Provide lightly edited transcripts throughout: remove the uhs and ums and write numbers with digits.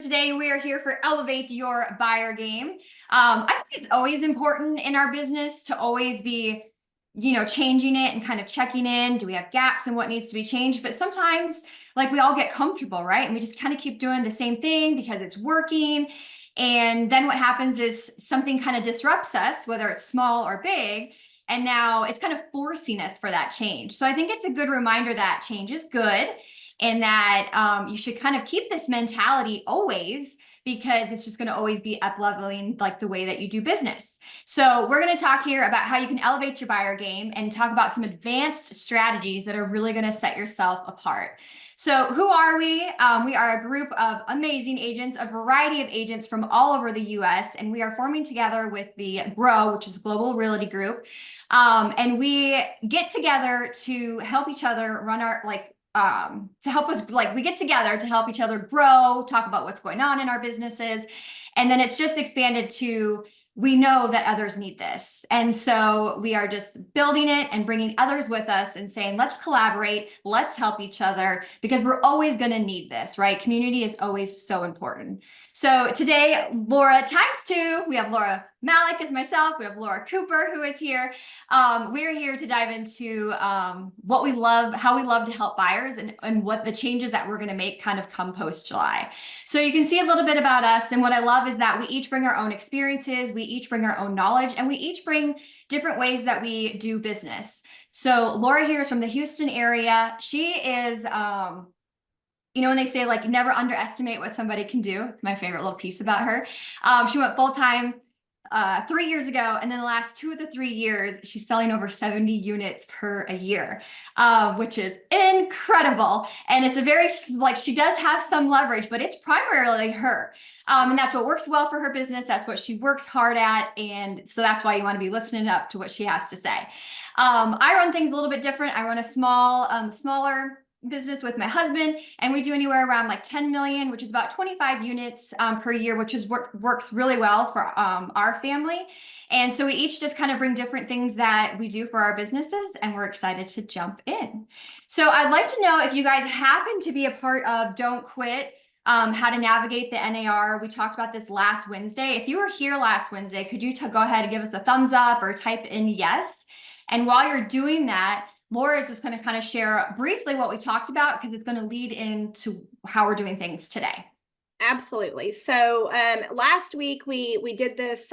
Today we are here for Elevate Your Buyer Game. I think it's always important in our business to always be, changing it and kind of checking in. Do we have gaps in what needs to be changed? But sometimes, like, we all get comfortable, right? And we just kind of keep doing the same thing because it's working. And then what happens is something kind of disrupts us, whether it's small or big. And now it's kind of forcing us for that change. So I think it's a good reminder that change is good and that you should kind of keep this mentality always, because it's just going to always be up leveling like the way that you do business. So we're going to talk here about how you can elevate your buyer game and talk about some advanced strategies that are really going to set yourself apart. So who are we? We are a group of amazing agents, a variety of agents from all over the US, and we are forming together with the GROW, which is Global Realty Group. And we get together to help each other run our, to help us, we get together to help each other grow, talk about what's going on in our businesses. And then it's just expanded to, we know that others need this. And so we are just building it and bringing others with us and saying, let's collaborate, let's help each other, because we're always going to need this, right? Community is always so important. So today, Laura times two, we have Laura Malec as myself, we have Laura Cooper who is here. We're here to dive into what we love, how we love to help buyers, and what the changes that we're going to make kind of come post-July. So you can see a little bit about us. And what I love is that we each bring our own experiences, we each bring our own knowledge, and we each bring different ways that we do business. So Laura here is from the Houston area. She is, when they say like never underestimate what somebody can do, it's my favorite little piece about her. She went full-time 3 years ago, and then the last 2 of the 3 years, she's selling over 70 units per a year, which is incredible. And it's a very, she does have some leverage, but it's primarily her. And that's what works well for her business. That's what she works hard at. And so that's why you want to be listening up to what she has to say. I run things a little bit different. I run a smaller business with my husband, and we do anywhere around like 10 million, which is about 25 units per year, which is works really well for our family. And so we each just kind of bring different things that we do for our businesses, and we're excited to jump in. So I'd like to know if you guys happen to be a part of Don't Quit, how to navigate the NAR. We talked about this last Wednesday. If you were here last Wednesday, could you go ahead and give us a thumbs up or type in yes? And while you're doing that, Laura is just going to kind of share briefly what we talked about, because it's going to lead into how we're doing things today. Absolutely. So last week we did this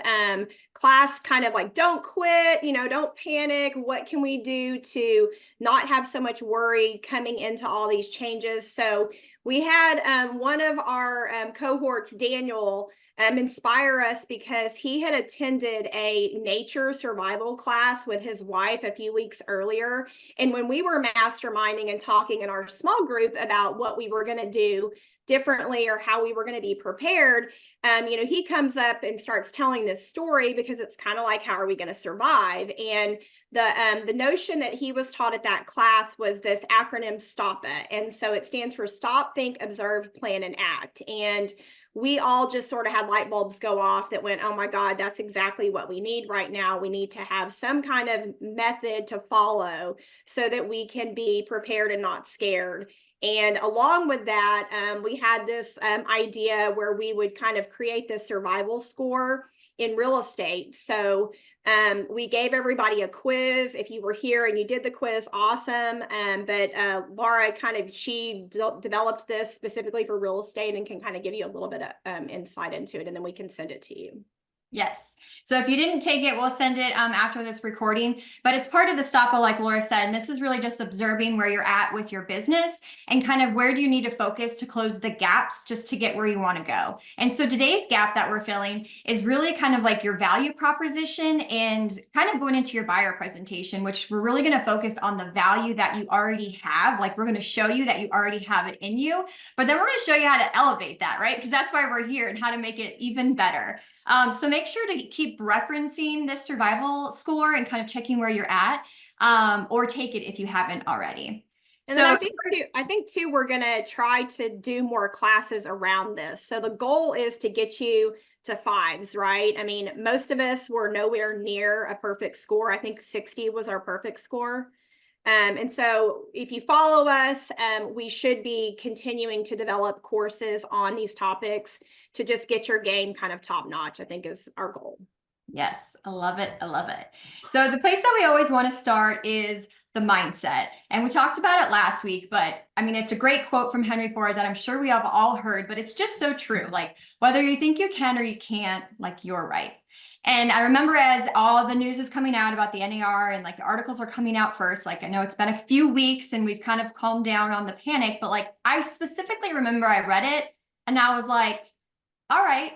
class, kind of like don't quit, don't panic. What can we do to not have so much worry coming into all these changes? So we had one of our cohorts, Daniel, inspire us, because he had attended a nature survival class with his wife a few weeks earlier. And when we were masterminding and talking in our small group about what we were going to do differently or how we were going to be prepared, he comes up and starts telling this story, because it's kind of like, how are we going to survive? And the notion that he was taught at that class was this acronym STOP-IT. And so it stands for Stop, Think, Observe, Plan, and Act. And we all just sort of had light bulbs go off that went, oh my God, that's exactly what we need right now. We need to have some kind of method to follow so that we can be prepared and not scared. And along with that, we had this idea where we would kind of create this survival score in real estate. So we gave everybody a quiz. If you were here and you did the quiz, awesome. But Laura she developed this specifically for real estate and can kind of give you a little bit of insight into it, and then we can send it to you. Yes. So if you didn't take it, we'll send it after this recording, but it's part of the STOP-IT, like Laura said, and this is really just observing where you're at with your business and kind of where do you need to focus to close the gaps just to get where you want to go. And so today's gap that we're filling is really kind of like your value proposition and kind of going into your buyer presentation, which we're really going to focus on the value that you already have. Like, we're going to show you that you already have it in you, but then we're going to show you how to elevate that, right? Because that's why we're here, and how to make it even better. So make sure to keep referencing this survival score and kind of checking where you're at, or take it if you haven't already. And then I think too, we're going to try to do more classes around this. So the goal is to get you to 5s, right? I mean, most of us were nowhere near a perfect score. I think 60 was our perfect score. And so if you follow us, we should be continuing to develop courses on these topics to just get your game kind of top notch, I think is our goal. Yes, I love it. I love it. So the place that we always want to start is the mindset. And we talked about it last week, but I mean, it's a great quote from Henry Ford that I'm sure we have all heard, but it's just so true. Like whether you think you can or you can't, like you're right. And I remember as all the news is coming out about the NAR and like the articles are coming out first, like I know it's been a few weeks and we've kind of calmed down on the panic, but like I specifically remember I read it and I was like, all right.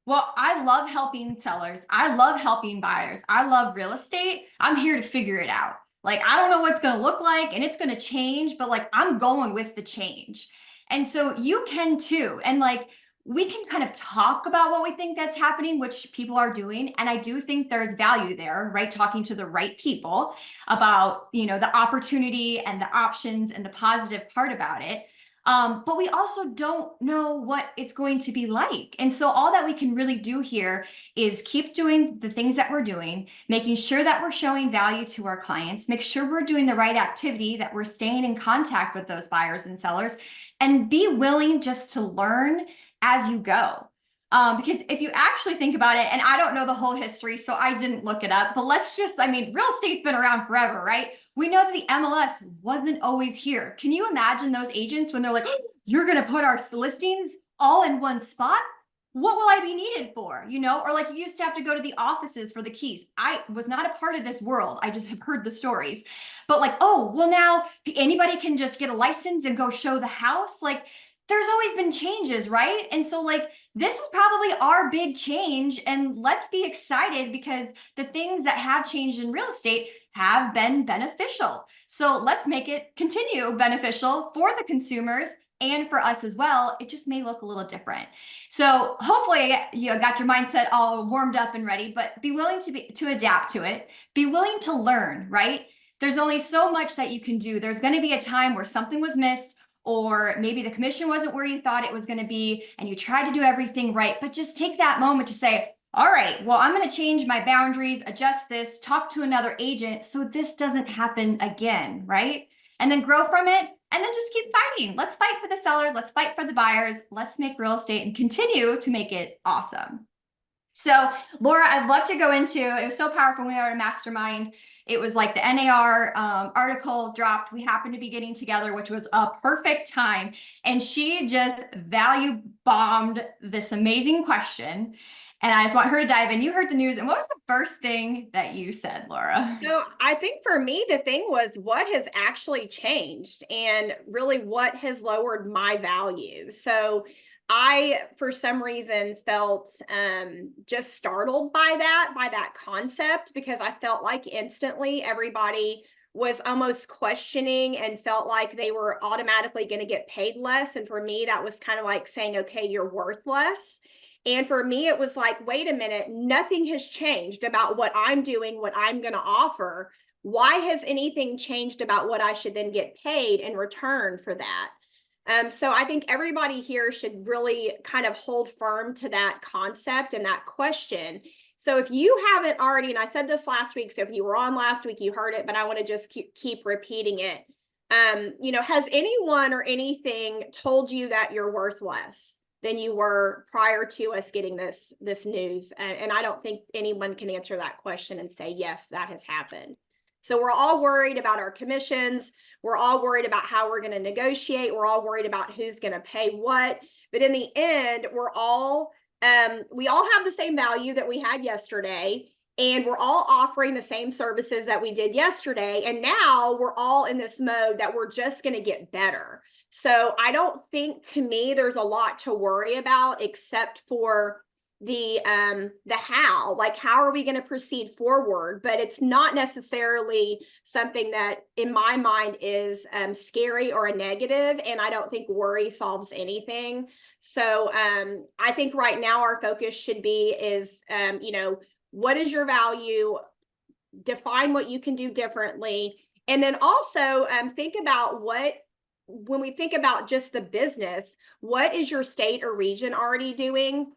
Well, I love helping sellers. I love helping buyers. I love real estate. I'm here to figure it out. Like, I don't know what's going to look like and it's going to change, but like, I'm going with the change. And so you can too. And like, we can kind of talk about what we think that's happening, which people are doing. And I do think there's value there, right? Talking to the right people about, the opportunity and the options and the positive part about it. But we also don't know what it's going to be like. And so all that we can really do here is keep doing the things that we're doing, making sure that we're showing value to our clients, make sure we're doing the right activity, that we're staying in contact with those buyers and sellers, and be willing just to learn as you go. Because if you actually think about it, and I don't know the whole history, so I didn't look it up, but real estate's been around forever, right? We know that the MLS wasn't always here. Can you imagine those agents when they're like, oh, you're going to put our listings all in one spot? What will I be needed for? Or like you used to have to go to the offices for the keys. I was not a part of this world. I just have heard the stories. But like, oh, well, now anybody can just get a license and go show the house. Like, there's always been changes, right? And so like, this is probably our big change. And let's be excited because the things that have changed in real estate have been beneficial. So let's make it continue beneficial for the consumers and for us as well. It just may look a little different. So hopefully you got your mindset all warmed up and ready, but be willing to adapt to it. Be willing to learn, right? There's only so much that you can do. There's going to be a time where something was missed, or maybe the commission wasn't where you thought it was going to be and you tried to do everything right, but just take that moment to say, all right, well, I'm going to change my boundaries, adjust this, talk to another agent so this doesn't happen again, right? And then grow from it and then just keep fighting. Let's fight for the sellers. Let's fight for the buyers. Let's make real estate and continue to make it awesome. So Laura, I'd love to go into, it was so powerful when we were at a mastermind. It was like the NAR article dropped. We happened to be getting together, which was a perfect time. And she just value bombed this amazing question. And I just want her to dive in. You heard the news. And what was the first thing that you said, Laura? So I think for me, the thing was what has actually changed and really what has lowered my value. So I, for some reason, felt just startled by that concept, because I felt like instantly everybody was almost questioning and felt like they were automatically going to get paid less. And for me, that was kind of like saying, okay, you're worth less. And for me, it was like, wait a minute, nothing has changed about what I'm doing, what I'm going to offer. Why has anything changed about what I should then get paid in return for that? So I think everybody here should really kind of hold firm to that concept and that question. So if you haven't already, and I said this last week, so if you were on last week, you heard it, but I want to just keep repeating it. Has anyone or anything told you that you're worth less than you were prior to us getting this news? And I don't think anyone can answer that question and say, yes, that has happened. So we're all worried about our commissions. We're all worried about how we're going to negotiate. We're all worried about who's going to pay what. But in the end, we all have the same value that we had yesterday. And we're all offering the same services that we did yesterday. And now we're all in this mode that we're just going to get better. So I don't think, to me, there's a lot to worry about except for the how, like, how are we going to proceed forward? But it's not necessarily something that in my mind is scary or a negative. And I don't think worry solves anything. So I think right now our focus should be is, what is your value? Define what you can do differently. And then also think about when we think about just the business, what is your state or region already doing?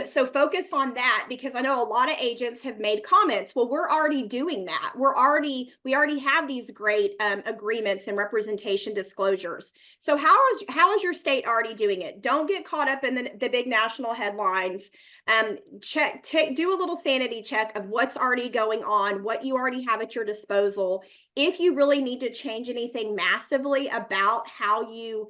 So focus on that, because I know a lot of agents have made comments. Well, we're already doing that. We already have these great agreements and representation disclosures. So how is your state already doing it? Don't get caught up in the big national headlines. Do a little sanity check of what's already going on, what you already have at your disposal. If you really need to change anything massively about how you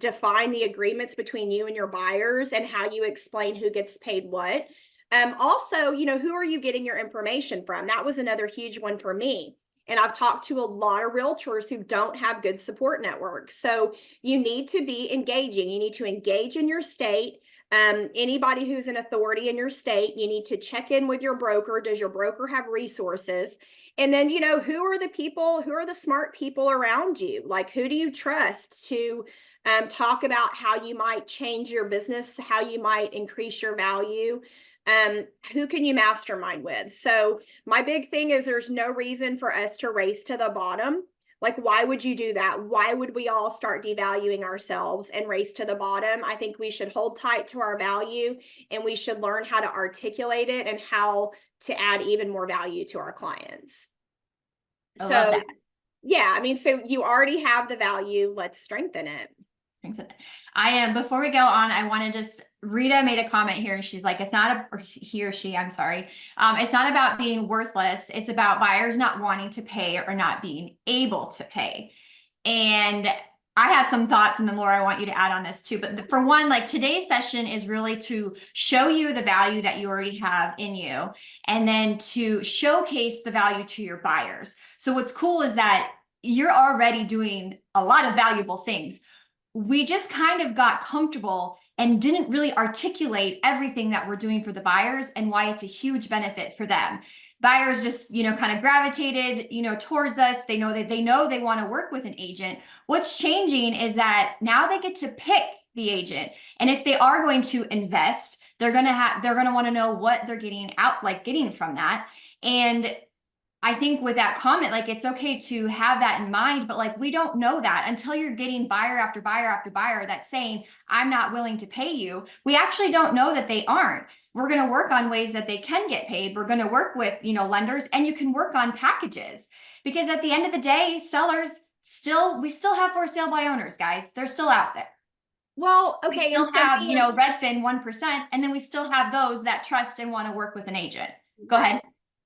define the agreements between you and your buyers and how you explain who gets paid what. Also, who are you getting your information from? That was another huge one for me. And I've talked to a lot of realtors who don't have good support networks. So you need to be engaging. You need to engage in your state. Anybody who's an authority in your state, you need to check in with your broker. Does your broker have resources? And then, who are the smart people around you? Like, who do you trust to talk about how you might change your business, how you might increase your value? Who can you mastermind with? So my big thing is there's no reason for us to race to the bottom. Like, why would you do that? Why would we all start devaluing ourselves and race to the bottom? I think we should hold tight to our value, and we should learn how to articulate it and how to add even more value to our clients. I love that. Yeah, I mean, so you already have the value. Let's strengthen it. I am, before we go on, I want to just, Rita made a comment here and she's like, it's not or he or she, I'm sorry. It's not about being worthless. It's about buyers not wanting to pay or not being able to pay. And I have some thoughts, and then Laura, I want you to add on this too. But for one, like, today's session is really to show you the value that you already have in you, and then to showcase the value to your buyers. So what's cool is that you're already doing a lot of valuable things. We just kind of got comfortable and didn't really articulate everything that we're doing for the buyers and why it's a huge benefit for them. Buyers just, kind of gravitated, towards us. They know they want to work with an agent. What's changing is that now they get to pick the agent. And if they are going to invest, they're going to want to know what they're getting from that. And I think with that comment, like, it's okay to have that in mind, but like, we don't know that until you're getting buyer after buyer after buyer that's saying, I'm not willing to pay you. We actually don't know that they aren't. We're going to work on ways that they can get paid. We're going to work with, lenders, and you can work on packages, because at the end of the day, we still have for sale by owners, guys. They're still out there. Well, okay. We still have, Redfin 1%, and then we still have those that trust and want to work with an agent. Go ahead.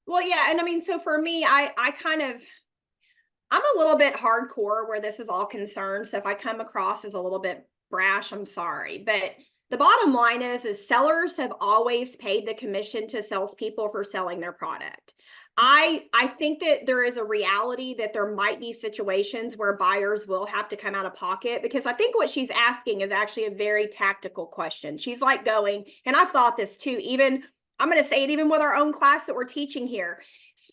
Well, yeah. And I mean, so for me, I'm a little bit hardcore where this is all concerned. So if I come across as a little bit brash, I'm sorry. But the bottom line is sellers have always paid the commission to salespeople for selling their product. I think that there is a reality that there might be situations where buyers will have to come out of pocket, because I think what she's asking is actually a very tactical question. She's like going, and I've thought this too, I'm going to say it even with our own class that we're teaching here.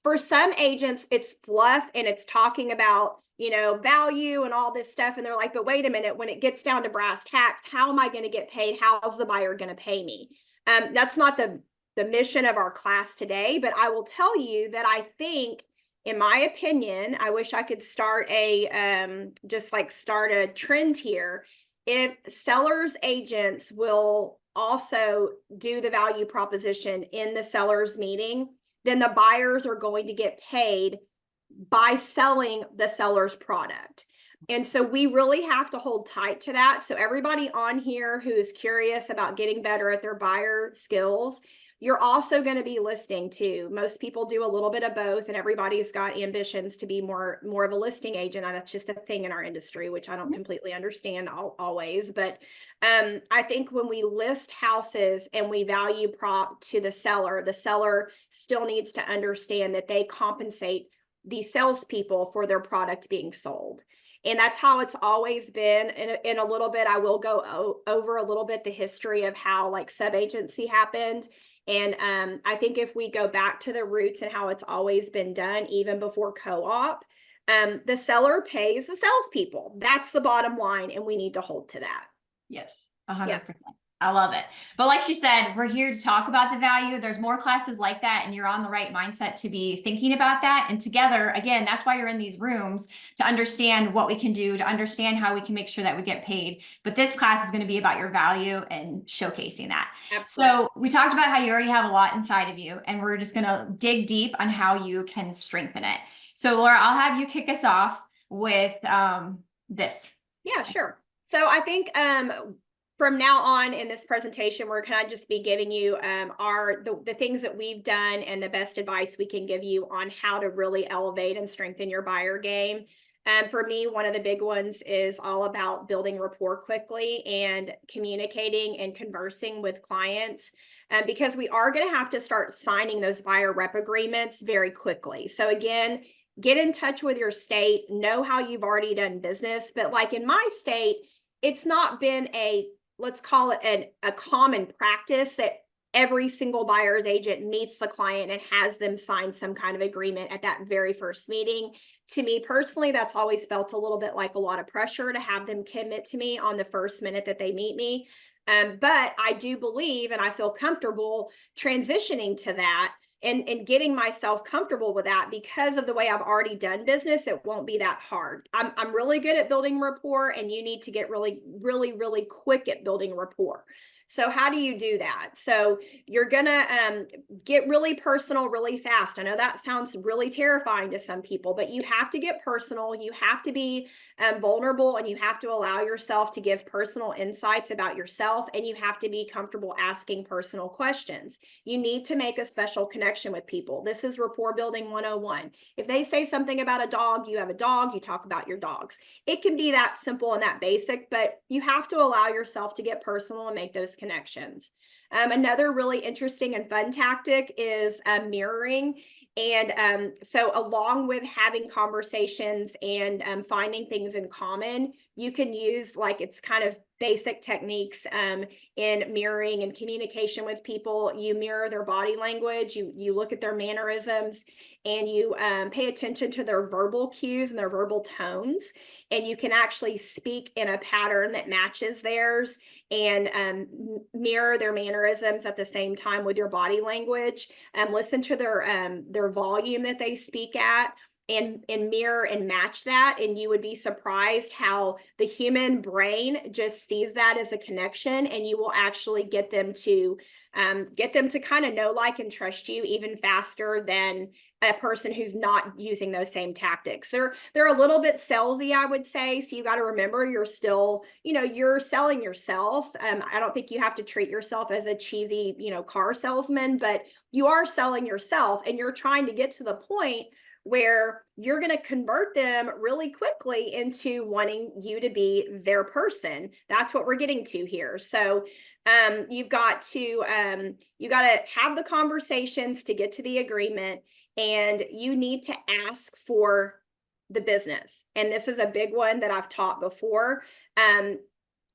For some agents, it's fluff and it's talking about, value and all this stuff. And they're like, but wait a minute, when it gets down to brass tacks, how am I going to get paid? How's the buyer going to pay me? That's not the mission of our class today, but I will tell you that I think, in my opinion, I wish I could start start a trend here. If sellers agents will also do the value proposition in the seller's meeting, then the buyers are going to get paid by selling the seller's product. And so we really have to hold tight to that. So everybody on here who is curious about getting better at their buyer skills, you're also going to be listening to. Most people do a little bit of both, and everybody's got ambitions to be more of a listing agent. And that's just a thing in our industry, which I don't completely understand always. But I think when we list houses and we value prop to the seller still needs to understand that they compensate the salespeople for their product being sold. And that's how it's always been. In a little bit, I will go over a little bit the history of how like sub-agency happened. And I think if we go back to the roots and how it's always been done, even before co-op, the seller pays the salespeople. That's the bottom line, and we need to hold to that. Yes, 100%. I love it. But like she said, we're here to talk about the value. There's more classes like that, and you're on the right mindset to be thinking about that. And together, again, that's why you're in these rooms, to understand what we can do, to understand how we can make sure that we get paid. But this class is going to be about your value and showcasing that. Absolutely. So we talked about how you already have a lot inside of you, and we're just going to dig deep on how you can strengthen it. So Laura, I'll have you kick us off with this. Yeah, sure. So I think from now on in this presentation, we're kind of just be giving you the things that we've done and the best advice we can give you on how to really elevate and strengthen your buyer game. For me, one of the big ones is all about building rapport quickly and communicating and conversing with clients, because we are going to have to start signing those buyer rep agreements very quickly. So again, get in touch with your state, know how you've already done business. But like in my state, it's not been let's call it a common practice that every single buyer's agent meets the client and has them sign some kind of agreement at that very first meeting. To me personally, that's always felt a little bit like a lot of pressure to have them commit to me on the first minute that they meet me. But I do believe, and I feel comfortable transitioning to that and getting myself comfortable with that because of the way I've already done business. It won't be that hard. I'm really good at building rapport, and you need to get really, really, really quick at building rapport. So how do you do that? So you're gonna get really personal really fast. I know that sounds really terrifying to some people, but you have to get personal. You have to be vulnerable, and you have to allow yourself to give personal insights about yourself, and you have to be comfortable asking personal questions. You need to make a special connection with people. This is rapport building 101. If they say something about a dog, you have a dog, you talk about your dogs. It can be that simple and that basic, but you have to allow yourself to get personal and make those connections. Another really interesting and fun tactic is mirroring. And so along with having conversations and finding things in common, you can use, like, it's kind of basic techniques in mirroring and communication with people. You mirror their body language, you look at their mannerisms, and you pay attention to their verbal cues and their verbal tones, and you can actually speak in a pattern that matches theirs and mirror their mannerisms at the same time with your body language. Listen to their volume that they speak at, and mirror and match that, and you would be surprised how the human brain just sees that as a connection, and you will actually get them to kind of know, like, and trust you even faster than a person who's not using those same tactics. They're a little bit salesy, I would say. So you got to remember, you're still, you're selling yourself. I don't think you have to treat yourself as a cheesy, car salesman, but you are selling yourself, and you're trying to get to the point where you're going to convert them really quickly into wanting you to be their person. That's what we're getting to here. So you've got to have the conversations to get to the agreement, and you need to ask for the business. And this is a big one that I've taught before.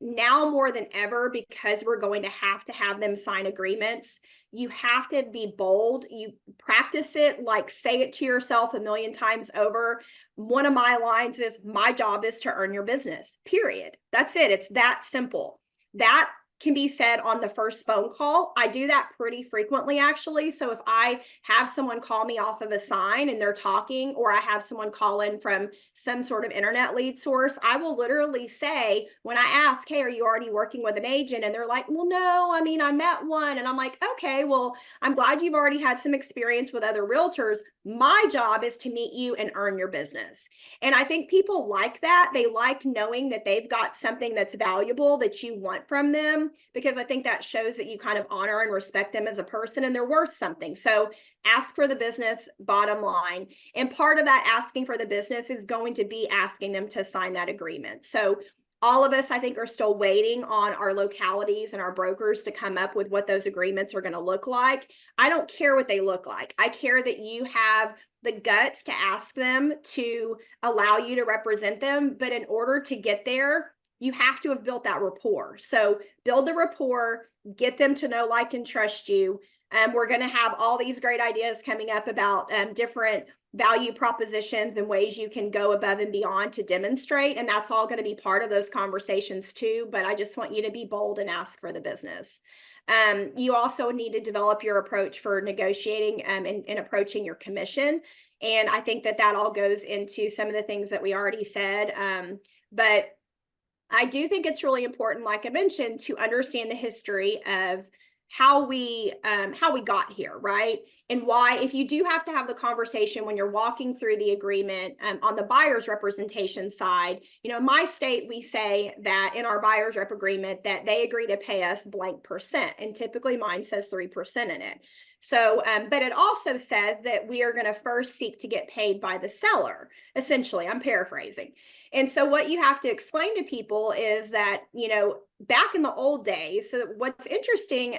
Now more than ever, because we're going to have them sign agreements, you have to be bold. You practice it, like, say it to yourself a million times over. One of my lines is, my job is to earn your business, period. That's it. It's that simple. That can be said on the first phone call. I do that pretty frequently, actually. So if I have someone call me off of a sign and they're talking, or I have someone call in from some sort of internet lead source, I will literally say, when I ask, hey, are you already working with an agent? And they're like, well, no, I mean, I met one. And I'm like, okay, well, I'm glad you've already had some experience with other realtors. My job is to meet you and earn your business. And I think people like that. They like knowing that they've got something that's valuable that you want from them, because I think that shows that you kind of honor and respect them as a person, and they're worth something. So ask for the business, bottom line. And part of that asking for the business is going to be asking them to sign that agreement. So all of us, I think, are still waiting on our localities and our brokers to come up with what those agreements are going to look like. I don't care what they look like. I care that you have the guts to ask them to allow you to represent them. But in order to get there, you have to have built that rapport. So build the rapport, get them to know, like, and trust you. We're going to have all these great ideas coming up about different value propositions and ways you can go above and beyond to demonstrate. And that's all going to be part of those conversations too. But I just want you to be bold and ask for the business. You also need to develop your approach for negotiating and approaching your commission. And I think that all goes into some of the things that we already said. But I do think it's really important, like I mentioned, to understand the history of how we got here, right? And why, if you do have to have the conversation when you're walking through the agreement on the buyer's representation side, in my state, we say that in our buyer's rep agreement that they agree to pay us blank percent. And typically mine says 3% in it. So, but it also says that we are going to first seek to get paid by the seller. Essentially, I'm paraphrasing. And so what you have to explain to people is that, back in the old days, so what's interesting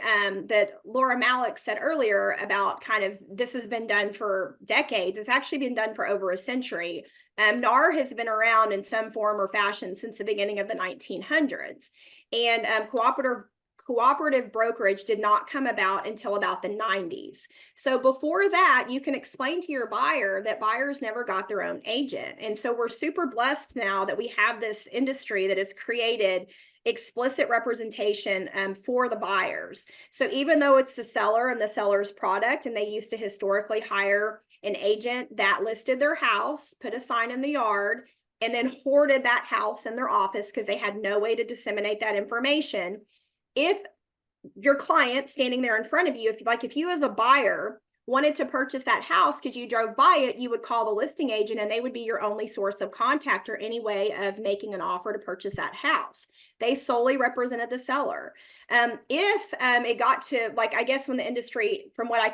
that Laura Malec said earlier about kind of this has been done for decades, it's actually been done for over a century. NAR has been around in some form or fashion since the beginning of the 1900s. And cooperative brokerage did not come about until about the 90s. So before that, you can explain to your buyer that buyers never got their own agent. And so we're super blessed now that we have this industry that has created explicit representation for the buyers. So even though it's the seller and the seller's product, and they used to historically hire an agent that listed their house, put a sign in the yard, and then hoarded that house in their office because they had no way to disseminate that information. If your client standing there in front of you, if you as a buyer wanted to purchase that house because you drove by it, you would call the listing agent and they would be your only source of contact or any way of making an offer to purchase that house. They solely represented the seller. If it got to, I guess when the industry, from what I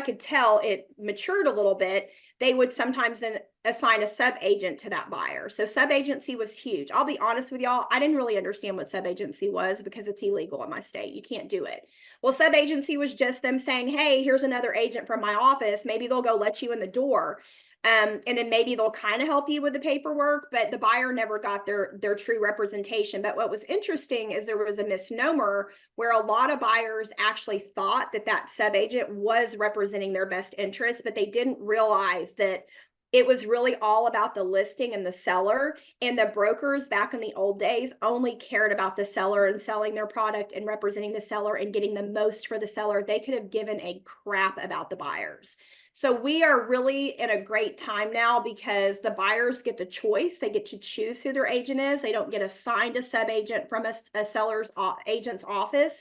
could tell, it matured a little bit, they would sometimes then assign a sub-agent to that buyer. So sub-agency was huge. I'll be honest with y'all, I didn't really understand what sub-agency was because it's illegal in my state. You can't do it. Well, sub-agency was just them saying, hey, here's another agent from my office. Maybe they'll go let you in the door. And then maybe they'll kind of help you with the paperwork, but the buyer never got their true representation. But what was interesting is there was a misnomer where a lot of buyers actually thought that sub-agent was representing their best interest, but they didn't realize that it was really all about the listing and the seller, and the brokers back in the old days only cared about the seller and selling their product and representing the seller and getting the most for the seller. They could have given a crap about the buyers. So we are really in a great time now because the buyers get the choice. They get to choose who their agent is. They don't get assigned a sub-agent from a seller's agent's office.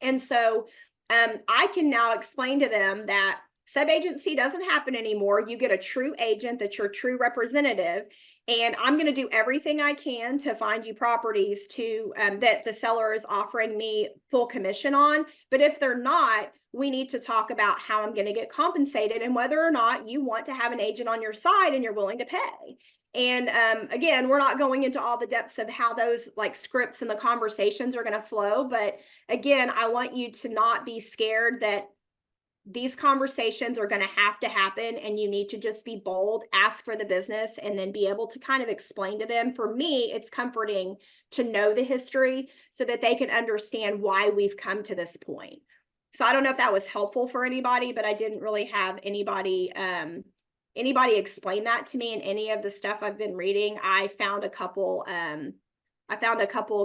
And so I can now explain to them that sub-agency doesn't happen anymore. You get a true agent that's your true representative. And I'm going to do everything I can to find you properties that the seller is offering me full commission on. But if they're not, we need to talk about how I'm going to get compensated and whether or not you want to have an agent on your side and you're willing to pay. And again, we're not going into all the depths of how those scripts and the conversations are going to flow. But again, I want you to not be scared that these conversations are going to happen, and you need to just be bold, ask for the business, and then be able to kind of explain to them. For me, it's comforting to know the history so that they can understand why we've come to this point. So I don't know if that was helpful for anybody, but I didn't really have anybody explain that to me in any of the stuff I've been reading. I found a couple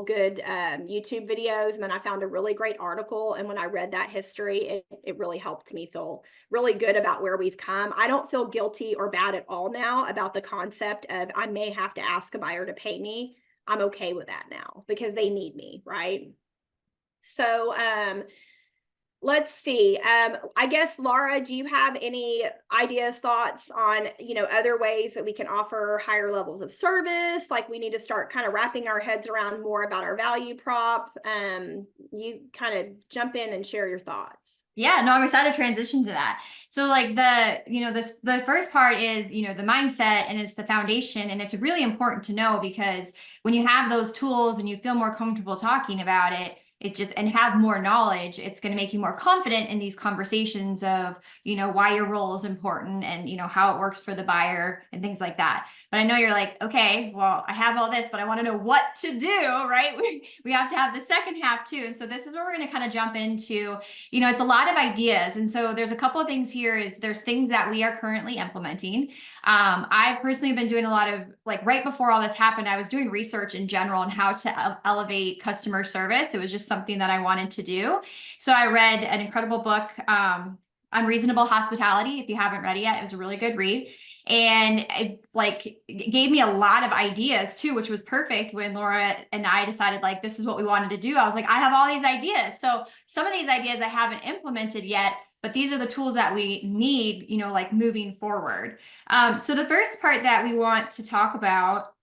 good YouTube videos, and then I found a really great article. And when I read that history, it really helped me feel really good about where we've come. I don't feel guilty or bad at all now about the concept of I may have to ask a buyer to pay me. I'm okay with that now because they need me, right? So let's see. I guess, Laura, do you have any ideas, thoughts on, other ways that we can offer higher levels of service? We need to start kind of wrapping our heads around more about our value prop. You kind of jump in and share your thoughts. Yeah, no, I'm excited to transition to that. So the first part is, the mindset, and it's the foundation, and it's really important to know because when you have those tools and you feel more comfortable talking about it, it just, and have more knowledge, it's going to make you more confident in these conversations of, why your role is important and, how it works for the buyer and things like that. But I know you're like, okay, well, I have all this, but I want to know what to do, right? We have to have the second half too. And so this is where we're going to kind of jump into, it's a lot of ideas. And so there's a couple of things here is there's things that we are currently implementing. I personally have been doing a lot of, like, right before all this happened, I was doing research in general on how to elevate customer service. It was just something that I wanted to do. So I read an incredible book, Unreasonable Hospitality. If you haven't read it yet, it was a really good read. And it gave me a lot of ideas too, which was perfect when Laura and I decided, like, this is what we wanted to do. I was like, I have all these ideas. So some of these ideas I haven't implemented yet, but these are the tools that we need, like, moving forward. So the first part that we want to talk about,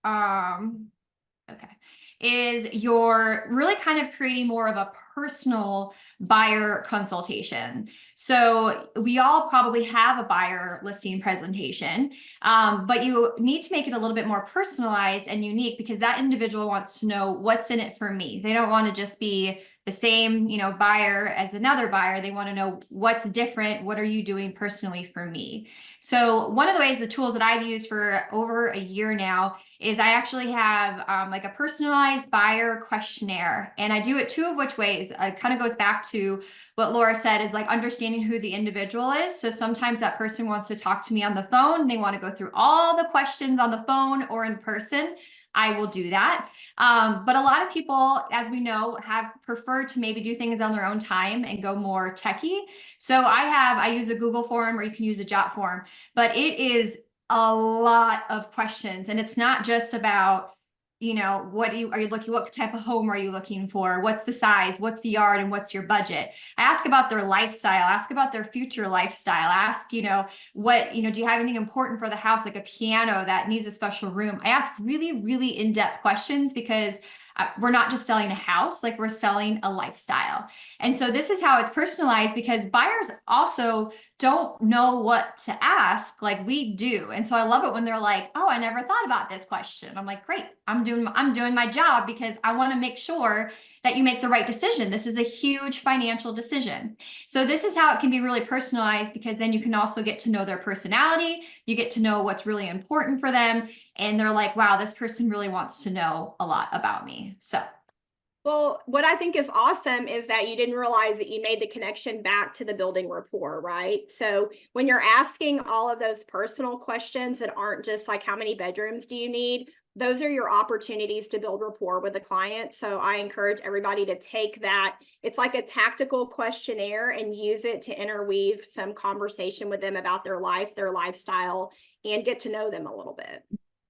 is you're really kind of creating more of a personal buyer consultation. So we all probably have a buyer listing presentation, but you need to make it a little bit more personalized and unique because that individual wants to know what's in it for me. They don't want to just be the same, buyer as another buyer. They want to know what's different. What are you doing personally for me? So one of the ways, the tools that I've used for over a year now is I actually have like a personalized buyer questionnaire, and I do it two of which ways. It kind of goes back to what Laura said, is like understanding who the individual is. So sometimes that person wants to talk to me on the phone. They want to go through all the questions on the phone or in person. I will do that. But a lot of people, as we know, have preferred to maybe do things on their own time and go more techie. So I use a Google form, or you can use a Jot form, but it is a lot of questions. And it's not just about, what type of home are you looking for? What's the size? What's the yard? And what's your budget? I ask about their lifestyle, ask about their future lifestyle, ask, do you have anything important for the house, like a piano that needs a special room? I ask really, really in-depth questions because we're not just selling a house, like, we're selling a lifestyle. And so this is how it's personalized, because buyers also don't know what to ask like we do. And so I love it when they're like, oh, I never thought about this question. I'm like, great, I'm doing my job because I want to make sure that you make the right decision. This is a huge financial decision. So this is how it can be really personalized, because then you can also get to know their personality. You get to know what's really important for them. And they're like, wow, this person really wants to know a lot about me. So. Well, what I think is awesome is that you didn't realize that you made the connection back to the building rapport, right? So when you're asking all of those personal questions that aren't just like, how many bedrooms do you need? Those are your opportunities to build rapport with the client. So I encourage everybody to take that. It's like a tactical questionnaire and use it to interweave some conversation with them about their life, their lifestyle, and get to know them a little bit.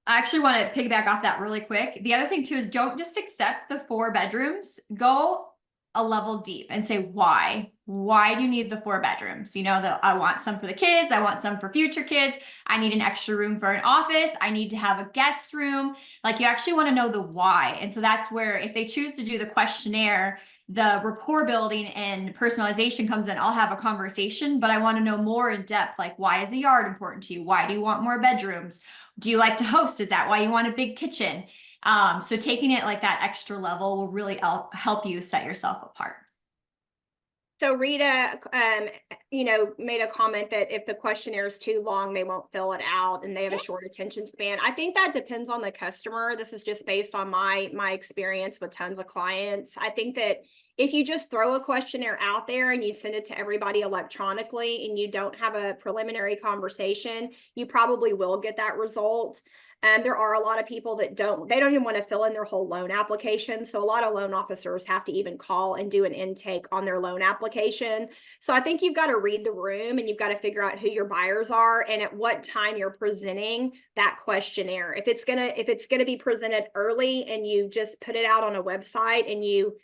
I actually want to piggyback off that really quick. The other thing too is, don't just accept the 4 bedrooms. Go a level deep and say, why? Why do you need the 4 bedrooms? That I want some for the kids. I want some for future kids. I need an extra room for an office. I need to have a guest room. Like, you actually want to know the why. And so that's where, if they choose to do the questionnaire, the rapport building and personalization comes in. I'll have a conversation, but I want to know more in depth. Like, why is a yard important to you? Why do you want more bedrooms? Do you like to host? Is that why you want a big kitchen? So taking it like that extra level will really help you set yourself apart. So Rita, made a comment that if the questionnaire is too long, they won't fill it out and they have a short attention span. I think that depends on the customer. This is just based on my experience with tons of clients. I think that if you just throw a questionnaire out there and you send it to everybody electronically and you don't have a preliminary conversation, you probably will get that result. There are a lot of people that don't even want to fill in their whole loan application. So a lot of loan officers have to even call and do an intake on their loan application. So I think you've got to read the room and you've got to figure out who your buyers are and at what time you're presenting that questionnaire. If it's gonna be presented early and you just put it out on a website and you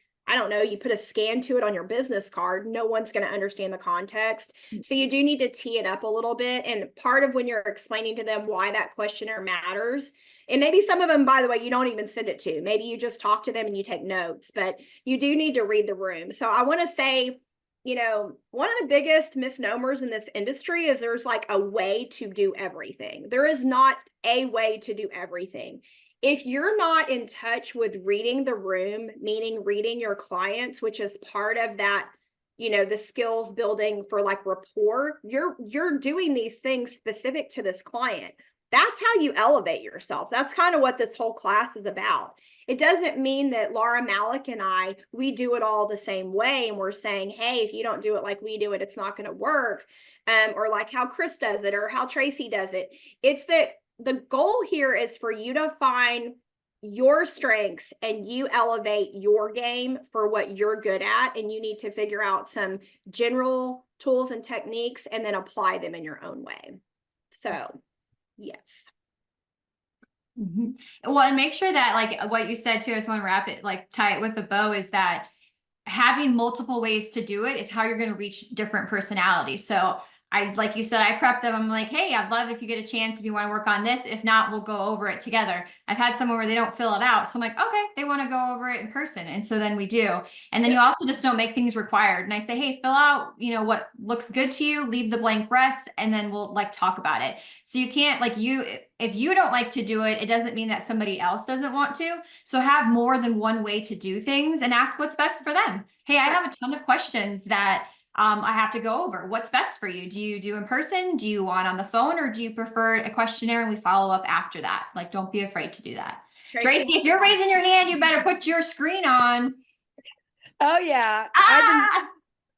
put a scan to it on your business card, no one's going to understand the context. So you do need to tee it up a little bit. And part of when you're explaining to them why that questionnaire matters, and maybe some of them, by the way, you don't even send it to, maybe you just talk to them and you take notes, but you do need to read the room. So I want to say, one of the biggest misnomers in this industry is there's like a way to do everything. There is not a way to do everything. if you're not in touch with reading the room, meaning reading your clients, which is part of that, the skills building for like rapport, you're doing these things specific to this client. That's how you elevate yourself. That's kind of what this whole class is about. It doesn't mean that Laura, Malec, and we do it all the same way. And we're saying, hey, if you don't do it like we do it, it's not going to work. Or like how Chris does it or how Tracy does it. It's that the goal here is for you to find your strengths and you elevate your game for what you're good at. And you need to figure out some general tools and techniques and then apply them in your own way. So, yes. Well, and make sure that like what you said too, I just want to wrap it, like tie it with a bow, is that having multiple ways to do it is how you're going to reach different personalities. So like you said, I prep them. I'm like, hey, I'd love if you get a chance, if you want to work on this. If not, we'll go over it together. I've had someone where they don't fill it out. So I'm like, okay, they want to go over it in person. And so then we do. And then you also just don't make things required. And I say, hey, fill out, what looks good to you, leave the blank rest, and then we'll like talk about it. So you can't if you don't like to do it, it doesn't mean that somebody else doesn't want to. So have more than one way to do things and ask what's best for them. Hey, I have a ton of questions that I have to go over. What's best for you? Do you do in person? Do you want on the phone, or do you prefer a questionnaire and we follow up after that? Like, don't be afraid to do that. Tracy, if you're raising your hand, you better put your screen on. Oh yeah.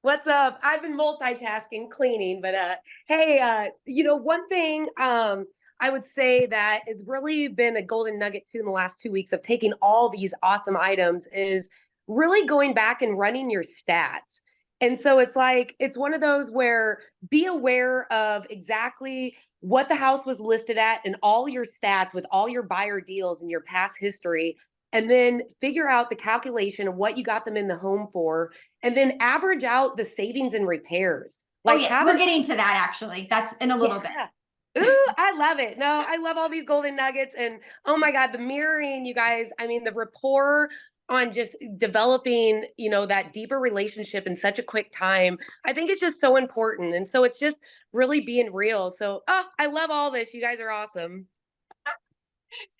What's up? I've been multitasking, cleaning, but hey, one thing I would say that has really been a golden nugget too in the last 2 weeks of taking all these awesome items is really going back and running your stats. And so it's one of those where be aware of exactly what the house was listed at and all your stats with all your buyer deals and your past history, and then figure out the calculation of what you got them in the home for, and then average out the savings and repairs. Like, yes, we're getting to that actually. That's in a little bit. Ooh, I love it. No, I love all these golden nuggets. And oh my God, the mirroring, you guys, I mean, the rapport on just developing, that deeper relationship in such a quick time. I think it's just so important. And so it's just really being real. So, I love all this. You guys are awesome.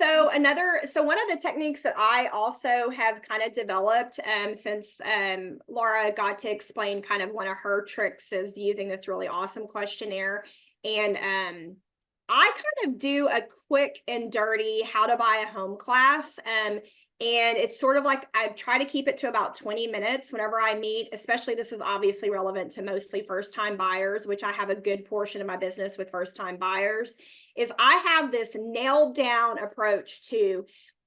So one of the techniques that I also have kind of developed since Laura got to explain kind of one of her tricks is using this really awesome questionnaire. And I kind of do a quick and dirty how to buy a home class. And it's sort of like I try to keep it to about 20 minutes whenever I meet, especially this is obviously relevant to mostly first-time buyers, which I have a good portion of my business with first-time buyers, is I have this nailed down approach to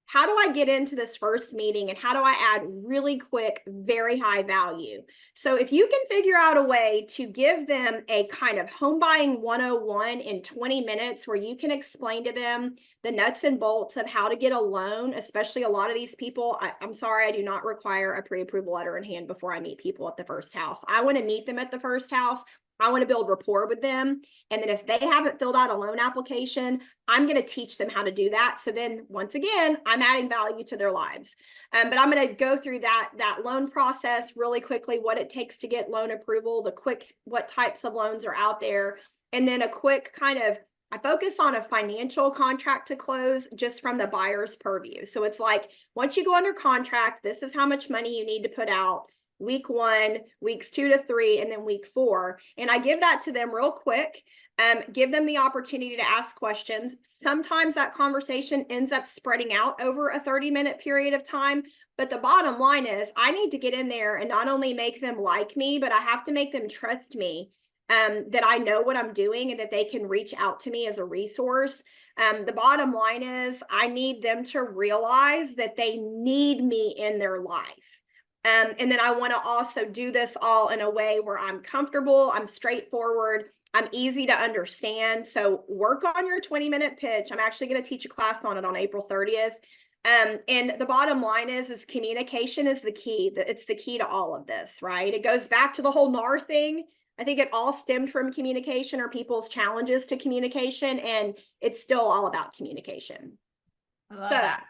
how do I get into this first meeting and how do I add really quick, very high value? So if you can figure out a way to give them a kind of home buying 101 in 20 minutes where you can explain to them the nuts and bolts of how to get a loan, especially a lot of these people, I'm sorry, I do not require a pre-approval letter in hand before I meet people at the first house. I want to meet them at the first house. I want to build rapport with them. And then if they haven't filled out a loan application, I'm going to teach them how to do that. So then once again, I'm adding value to their lives. But I'm going to go through that loan process really quickly, what it takes to get loan approval, what types of loans are out there. And then a quick I focus on a financial contract to close just from the buyer's purview. So it's like, once you go under contract, this is how much money you need to put out. Week 1, weeks 2 to 3, and then week 4. And I give that to them real quick, give them the opportunity to ask questions. Sometimes that conversation ends up spreading out over a 30-minute period of time. But the bottom line is I need to get in there and not only make them like me, but I have to make them trust me, that I know what I'm doing and that they can reach out to me as a resource. The bottom line is I need them to realize that they need me in their life. And then I want to also do this all in a way where I'm comfortable, I'm straightforward, I'm easy to understand. So work on your 20-minute pitch. I'm actually going to teach a class on it on April 30th. And the bottom line is communication is the key. It's the key to all of this, right? It goes back to the whole NAR thing. I think it all stemmed from communication or people's challenges to communication, and it's still all about communication. I love that.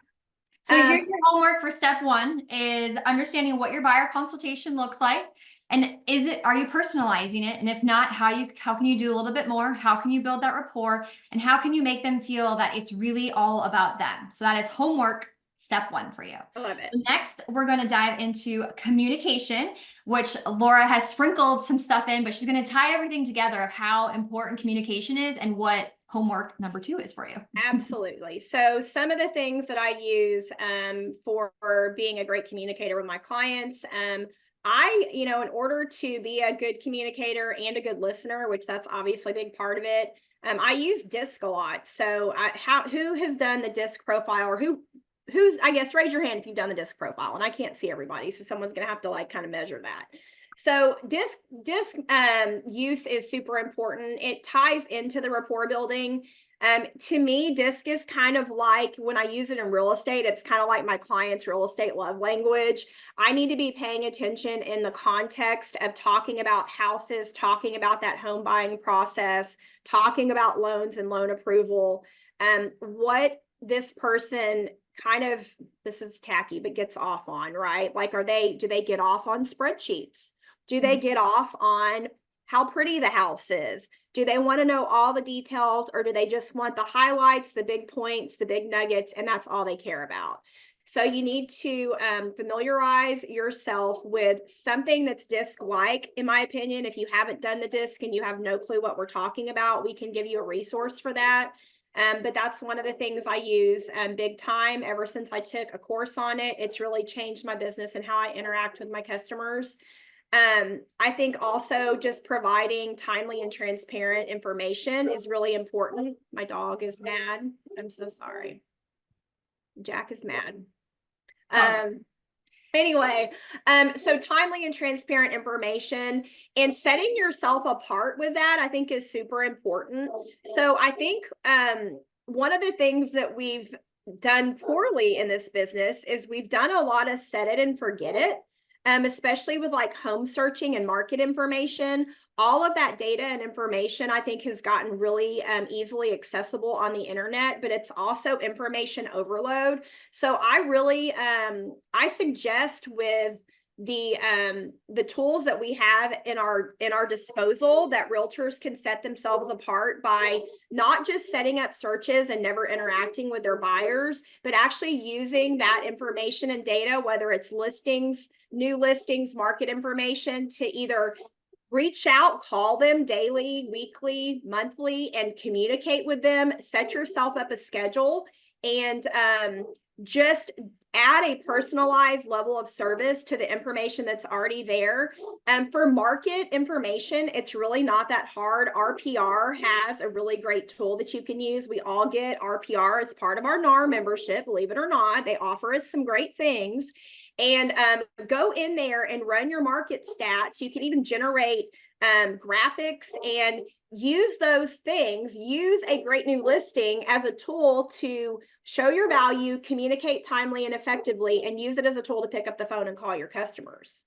So here's your homework for step 1 is understanding what your buyer consultation looks like. And are you personalizing it? And if not, how can you do a little bit more? How can you build that rapport? And how can you make them feel that it's really all about them? So that is homework step 1 for you. I love it. Next, we're going to dive into communication, which Laura has sprinkled some stuff in, but she's going to tie everything together of how important communication is and what homework number 2 is for you. Absolutely. So some of the things that I use for being a great communicator with my clients, in order to be a good communicator and a good listener, which that's obviously a big part of it, I use DISC a lot. So who has done the DISC profile, or who's, I guess, raise your hand if you've done the DISC profile. And I can't see everybody, so someone's going to have to like kind of measure that. So DISC use is super important. It ties into the rapport building. To me, DISC is kind of like when I use it in real estate, it's kind of like my client's real estate love language. I need to be paying attention in the context of talking about houses, talking about that home buying process, talking about loans and loan approval. What this person this is tacky, but gets off on, right? Like, do they get off on spreadsheets? Do they get off on how pretty the house is? Do they want to know all the details, or do they just want the highlights, the big points, the big nuggets, and that's all they care about? So you need to familiarize yourself with something that's DISC-like. In my opinion, if you haven't done the DISC and you have no clue what we're talking about, we can give you a resource for that. But that's one of the things I use big time. Ever since I took a course on it, it's really changed my business and how I interact with my customers. I think also just providing timely and transparent information is really important. My dog is mad. I'm so sorry. Jack is mad. Anyway, so timely and transparent information and setting yourself apart with that, I think, is super important. So I think one of the things that we've done poorly in this business is we've done a lot of set it and forget it. Especially with like home searching and market information. All of that data and information, I think, has gotten really easily accessible on the internet, but it's also information overload. So I really, I suggest with the tools that we have in our disposal, that realtors can set themselves apart by not just setting up searches and never interacting with their buyers, but actually using that information and data, whether it's listings, new listings, market information, to either reach out, call them daily, weekly, monthly, and communicate with them. Set yourself up a schedule and just add a personalized level of service to the information that's already there. For market information, it's really not that hard. RPR has a really great tool that you can use. We all get RPR as part of our NAR membership, believe it or not. They offer us some great things. And go in there and run your market stats. You can even generate graphics and use those things. Use a great new listing as a tool to show your value, communicate timely and effectively, and use it as a tool to pick up the phone and call your customers.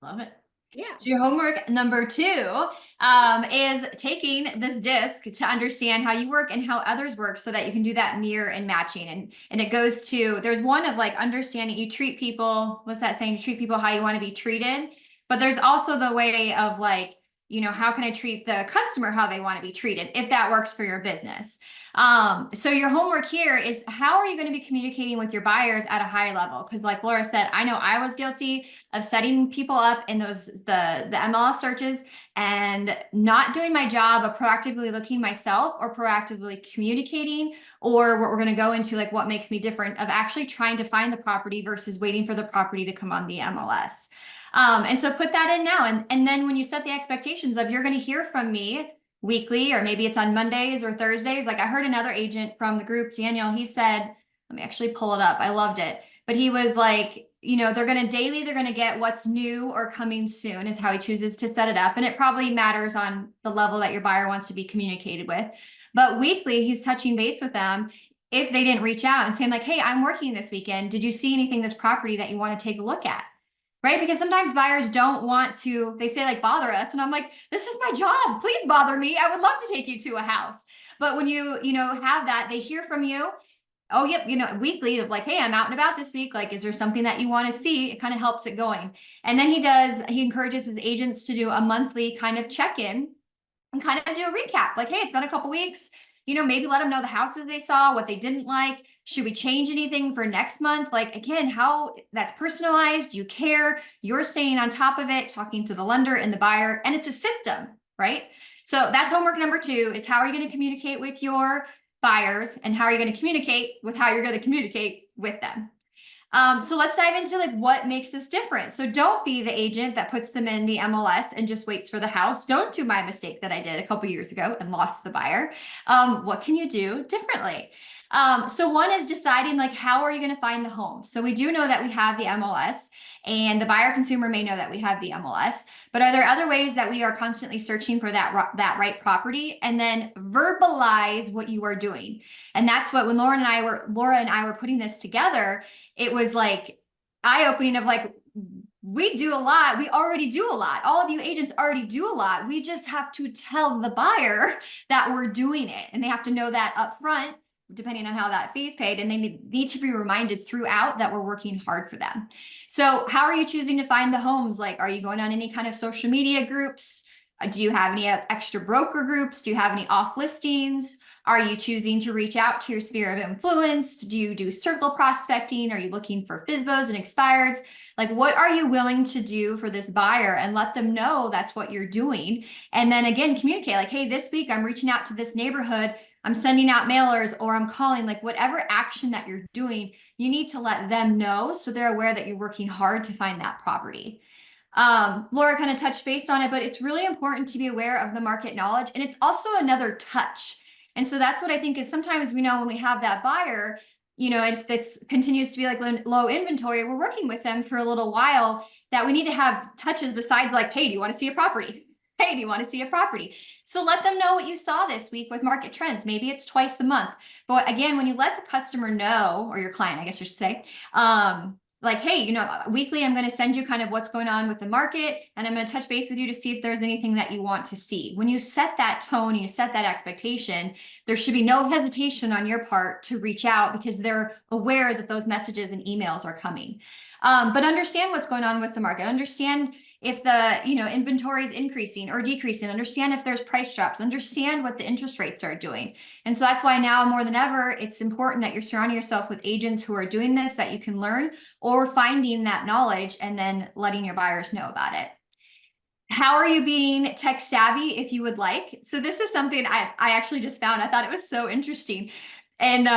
Love it. Yeah. So your homework number 2 is taking this DISC to understand how you work and how others work, so that you can do that mirror and matching. And it goes to, there's one of like understanding, you treat people, what's that saying? You treat people how you want to be treated. But there's also the way of like, how can I treat the customer how they want to be treated, if that works for your business. So your homework here is, how are you going to be communicating with your buyers at a high level? Because like Laura said, I know I was guilty of setting people up in the MLS searches and not doing my job of proactively looking myself, or proactively communicating, or what we're going to go into, like what makes me different, of actually trying to find the property versus waiting for the property to come on the MLS. And so put that in now. And then when you set the expectations of, you're going to hear from me weekly, or maybe it's on Mondays or Thursdays. Like I heard another agent from the group, Daniel, he said, let me actually pull it up. I loved it. But he was like, they're going to get what's new or coming soon, is how he chooses to set it up. And it probably matters on the level that your buyer wants to be communicated with. But weekly, he's touching base with them if they didn't reach out and saying like, hey, I'm working this weekend. Did you see anything this property that you want to take a look at? Right? Because sometimes buyers don't want to, they say like, bother us. And I'm like, this is my job. Please bother me. I would love to take you to a house. But when you have that, they hear from you. oh, yep, weekly of like, hey, I'm out and about this week. Like, is there something that you want to see? It kind of helps it going. And then he encourages his agents to do a monthly kind of check-in and kind of do a recap. Like, hey, it's been a couple weeks. Maybe let them know the houses they saw, what they didn't like. Should we change anything for next month? Like, again, how that's personalized, you care, you're staying on top of it, talking to the lender and the buyer, and it's a system, right? So that's homework number 2 is how are you going to communicate with your buyers and how are you going to communicate with how you're going to communicate with them. So let's dive into like what makes this different. So don't be the agent that puts them in the MLS and just waits for the house. Don't do my mistake that I did a couple years ago and lost the buyer. What can you do differently? So one is deciding like, how are you going to find the home? So we do know that we have the MLS and the buyer consumer may know that we have the MLS, but are there other ways that we are constantly searching for that right property and then verbalize what you are doing? And that's what when Laura and I were putting this together, it was like eye-opening of like, we do a lot. We already do a lot. All of you agents already do a lot. We just have to tell the buyer that we're doing it. And they have to know that up front, depending on how that fee is paid. And they need to be reminded throughout that we're working hard for them. So how are you choosing to find the homes? Like, are you going on any kind of social media groups? Do you have any extra broker groups? Do you have any off listings? Are you choosing to reach out to your sphere of influence? Do you do circle prospecting? Are you looking for FSBOs and expireds? Like, what are you willing to do for this buyer and let them know that's what you're doing? And then again, communicate like, hey, this week I'm reaching out to this neighborhood. I'm sending out mailers or I'm calling, like whatever action that you're doing, you need to let them know so they're aware that you're working hard to find that property. Laura kind of touched base on it, but it's really important to be aware of the market knowledge. And it's also another touch. And so that's what I think is sometimes we know when we have that buyer, if it continues to be like low inventory, we're working with them for a little while that we need to have touches besides like, hey, do you want to see a property? Hey, do you want to see a property? So let them know what you saw this week with market trends. Maybe it's twice a month. But again, when you let the customer know, or your client, I guess you should say, like, hey, weekly, I'm going to send you kind of what's going on with the market, and I'm going to touch base with you to see if there's anything that you want to see. When you set that tone, you set that expectation, there should be no hesitation on your part to reach out because they're aware that those messages and emails are coming. But understand what's going on with the market. Understand if the inventory is increasing or decreasing. Understand if there's price drops. Understand what the interest rates are doing. And so that's why now more than ever, it's important that you're surrounding yourself with agents who are doing this that you can learn or finding that knowledge and then letting your buyers know about it. How are you being tech savvy if you would like? So this is something I actually just found. I thought it was so interesting. And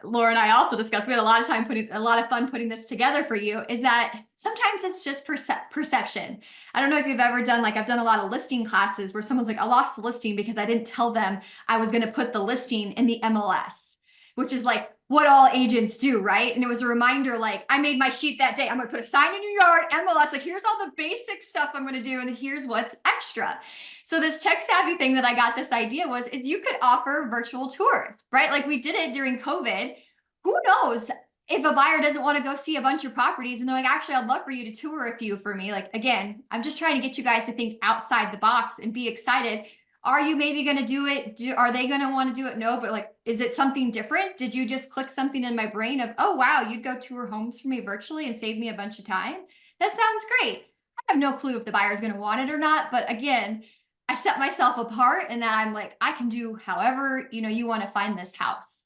Laura and I also discussed, we had a lot of fun putting this together for you, is that sometimes it's just perception. I don't know if you've ever done, like I've done a lot of listing classes where someone's like, I lost the listing because I didn't tell them I was going to put the listing in the MLS, which is like what all agents do, right? And it was a reminder, like I made my sheet that day. I'm going to put a sign in your yard, MLS, like here's all the basic stuff I'm going to do. And here's what's extra. So this tech savvy thing that I got this idea is you could offer virtual tours, right? Like we did it during COVID. Who knows if a buyer doesn't want to go see a bunch of properties and they're like, actually, I'd love for you to tour a few for me. Like, again, I'm just trying to get you guys to think outside the box and be excited. Are you maybe going to do it? Are they going to want to do it? No, but like, is it something different? Did you just click something in my brain of, oh, wow, you'd go tour homes for me virtually and save me a bunch of time? That sounds great. I have no clue if the buyer is going to want it or not. But again, I set myself apart and that I'm like, I can do however, you want to find this house.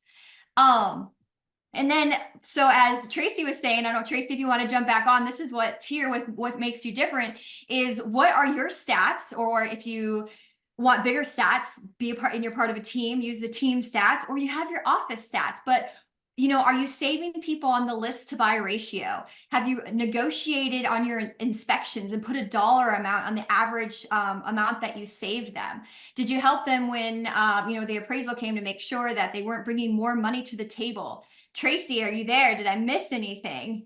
And then, so as Tracy was saying, I don't know, Tracy, if you want to jump back on, this is what's here with what makes you different is what are your stats, or if you want bigger stats, be a part and you're part of a team, use the team stats, or you have your office stats. But are you saving people on the list to buy ratio? Have you negotiated on your inspections and put a dollar amount on the average amount that you saved them? Did you help them when the appraisal came to make sure that they weren't bringing more money to the table? Tracy, are you there? Did I miss anything?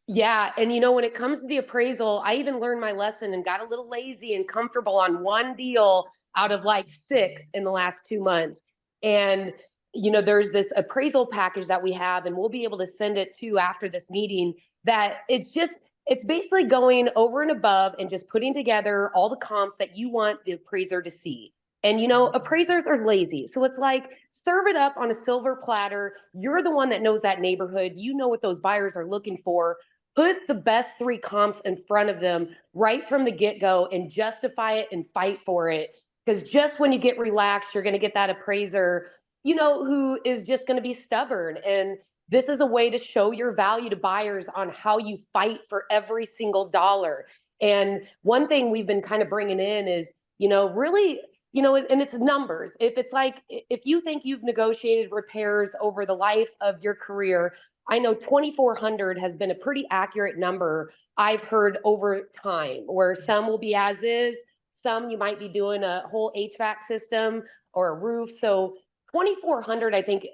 Yeah. And when it comes to the appraisal, I even learned my lesson and got a little lazy and comfortable on one deal out of like 6 in the last 2 months. And, there's this appraisal package that we have, and we'll be able to send it to after this meeting, that it's basically going over and above and just putting together all the comps that you want the appraiser to see. And, you know, appraisers are lazy. So it's like, serve it up on a silver platter. You're the one that knows that neighborhood. You know what those buyers are looking for. Put the best three comps in front of them right from the get go and justify it and fight for it. Because just when you get relaxed, you're going to get that appraiser, you know, who is just going to be stubborn. And this is a way to show your value to buyers on how you fight for every single dollar. And one thing we've been kind of bringing in is, you know, really, you know, and it's numbers. If it's like, if you think you've negotiated repairs over the life of your career, I know 2,400 has been a pretty accurate number I've heard over time, where some will be as is, some you might be doing a whole HVAC system or a roof. So 2,400, I think,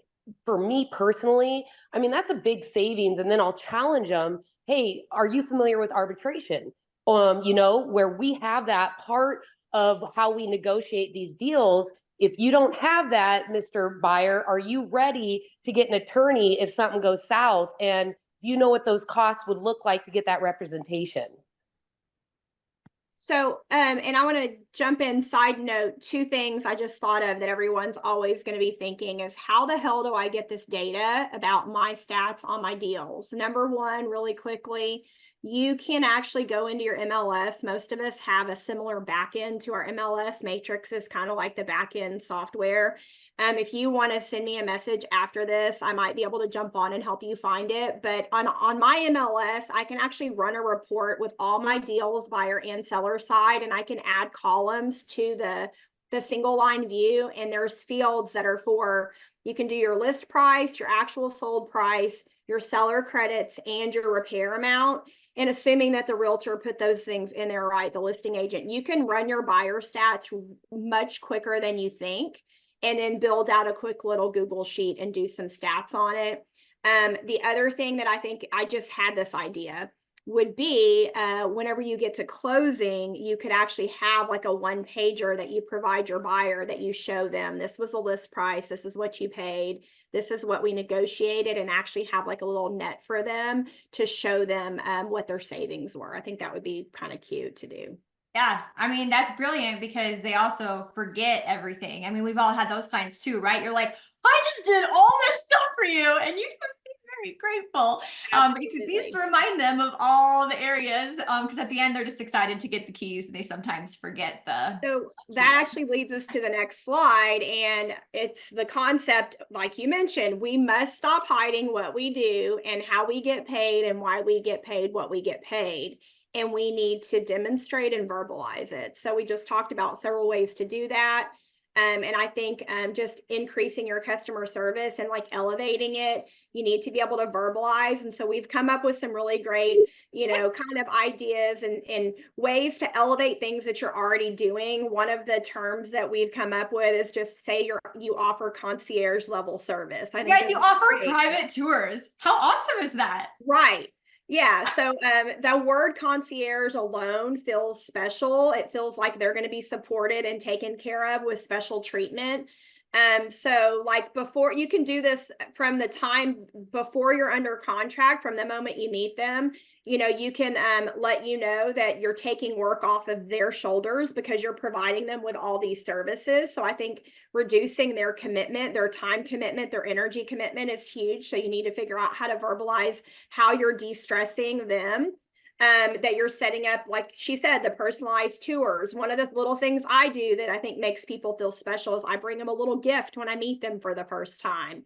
for me personally, I mean, that's a big savings. And then I'll challenge them, hey, are you familiar with arbitration? You know, where we have that part of how we negotiate these deals. If you don't have that, Mr. Buyer, are you ready to get an attorney if something goes south? And you know what those costs would look like to get that representation. So, and I want to jump in, side note, two things I just thought of that everyone's always going to be thinking is, how the hell do I get this data about my stats on my deals? Number one, really quickly, you can actually go into your MLS. Most of us have a similar backend to our MLS. Matrix is kind of like the backend software. If you want to send me a message after this, I might be able to jump on and help you find it. But on my MLS, I can actually run a report with all my deals, buyer and seller side, and I can add columns to the single line view. And there's fields that are for, you can do your list price, your actual sold price, your seller credits, and your repair amount. And assuming that the realtor put those things in there, right, the listing agent, you can run your buyer stats much quicker than you think, and then build out a quick little Google sheet and do some stats on it. The other thing that I think, I just had this idea, would be whenever you get to closing, you could actually have like a one pager that you provide your buyer, that you show them, this was a list price, this is what you paid, this is what we negotiated, and actually have like a little net for them to show them what their savings were. I think that would be kind of cute to do. Yeah, I mean, that's brilliant because they also forget everything. I mean, we've all had those clients too, right? You're like, I just did all this stuff for you, and you can be very grateful. But you can at least remind them of all the areas, because at the end, they're just excited to get the keys, and they sometimes forget the. So that actually leads us to the next slide, and it's the concept, like you mentioned, we must stop hiding what we do and how we get paid and why we get paid what we get paid. And we need to demonstrate and verbalize it. So we just talked about several ways to do that. And I think just increasing your customer service and like elevating it, you need to be able to verbalize. And so we've come up with some really great, you know, kind of ideas and ways to elevate things that you're already doing. One of the terms that we've come up with is just say you offer concierge level service. I think guys, you offer private tours. How awesome is that? Right. Yeah, so the word concierge alone feels special. It feels like they're going to be supported and taken care of with special treatment. So like before, you can do this from the time before you're under contract, from the moment you meet them, you know, you can let you know that you're taking work off of their shoulders because you're providing them with all these services. So I think reducing their commitment, their time commitment, their energy commitment is huge. So you need to figure out how to verbalize how you're de-stressing them. That you're setting up, like she said, the personalized tours. One of the little things I do that I think makes people feel special is I bring them a little gift when I meet them for the first time.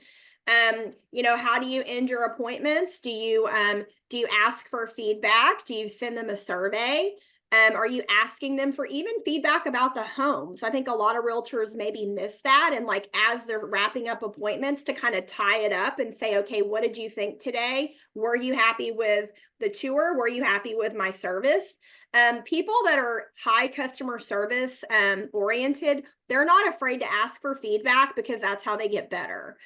You know, how do you end your appointments? Do you ask for feedback? Do you send them a survey? Are you asking them for even feedback about the homes? I think a lot of realtors maybe miss that. And like, as they're wrapping up appointments, to kind of tie it up and say, okay, what did you think today? Were you happy with the tour? Were you happy with my service? People that are high customer service oriented, they're not afraid to ask for feedback because that's how they get better.